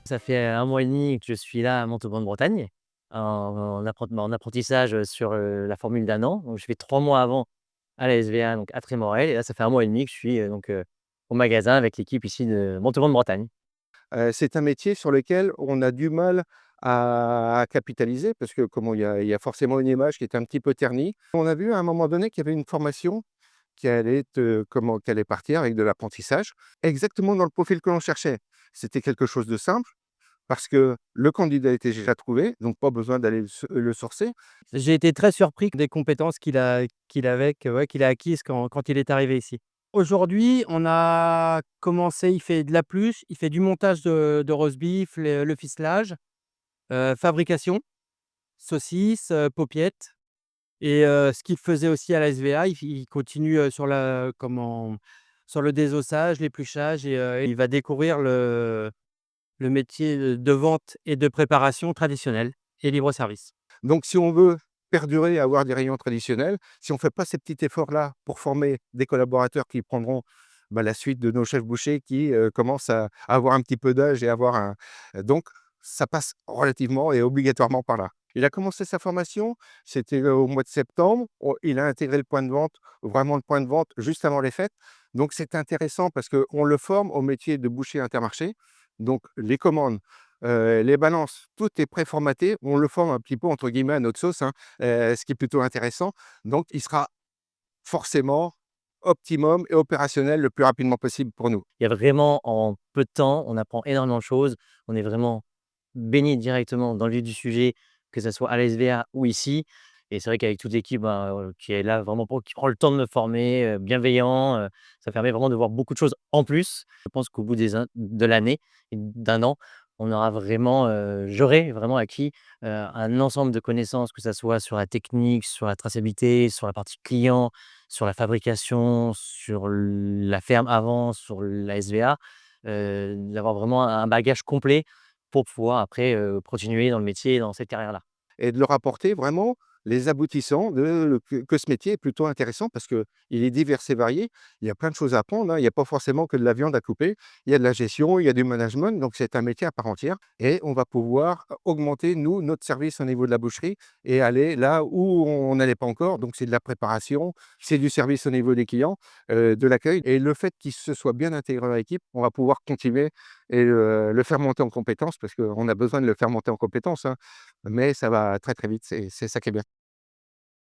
Ça fait 1 mois et demi que je suis là à Montauban-de-Bretagne, en apprentissage, sur, la formule d'1 an. Donc je fais 3 mois avant à la SVA, donc à Trémorel et là, ça fait 1 mois et demi que je suis, au magasin avec l'équipe ici de Montauban-de-Bretagne. C'est un métier sur lequel on a du mal à capitaliser parce que comment il y a forcément une image qui est un petit peu ternie. On a vu à un moment donné qu'il y avait une formation qui allait qui allait partir avec de l'apprentissage, exactement dans le profil que l'on cherchait. C'était quelque chose de simple parce que le candidat était déjà trouvé, donc pas besoin d'aller le sourcer. J'ai été très surpris des compétences qu'il a acquises quand il est arrivé ici. Aujourd'hui, on a commencé, il fait de la pluche, il fait du montage de roast beef, le ficelage, fabrication, saucisses, paupiettes et ce qu'il faisait aussi à la SVA, il continue, sur le désossage, l'épluchage et il va découvrir le métier de vente et de préparation traditionnel et libre service. Donc si on veut perdurer et avoir des rayons traditionnels, si on ne fait pas ces petits efforts-là pour former des collaborateurs qui prendront, la suite de nos chefs bouchers qui, commencent à avoir un petit peu d'âge et avoir donc ça passe relativement et obligatoirement par là. Il a commencé sa formation, c'était, au mois de septembre. Il a intégré le point de vente, vraiment le point de vente juste avant les fêtes. Donc c'est intéressant parce qu'on le forme au métier de boucher intermarché. Donc les commandes, les balances, tout est préformaté. On le forme un petit peu entre guillemets «à notre sauce», hein, ce qui est plutôt intéressant. Donc il sera forcément optimum et opérationnel le plus rapidement possible pour nous. Il y a vraiment en peu de temps, on apprend énormément de choses. On est vraiment baigné directement dans le vif du sujet, que ça soit à la SVA ou ici et c'est vrai qu'avec toute l'équipe, qui est là vraiment qui prend le temps de me former, bienveillant, ça permet vraiment de voir beaucoup de choses en plus. Je pense qu'au bout de l'année et d'1 an, on aura vraiment, j'aurai vraiment acquis, un ensemble de connaissances, que ça soit sur la technique, sur la traçabilité, sur la partie client, sur la fabrication, sur la ferme avant, sur la SVA, d'avoir vraiment un bagage complet pour pouvoir après, continuer dans le métier, dans cette carrière-là. Et de leur apporter vraiment les aboutissants que ce métier est plutôt intéressant parce qu'il est divers et varié. Il y a plein de choses à apprendre, hein. Il n'y a pas forcément que de la viande à couper. Il y a de la gestion, il y a du management, donc c'est un métier à part entière et on va pouvoir augmenter, nous, notre service au niveau de la boucherie et aller là où on n'allait pas encore. Donc c'est de la préparation, c'est du service au niveau des clients, de l'accueil et le fait qu'il se soit bien intégré dans l'équipe, on va pouvoir continuer et le faire monter en compétences parce qu'on a besoin de le faire monter en compétences, hein. Mais ça va très, très vite, c'est ça qui est bien.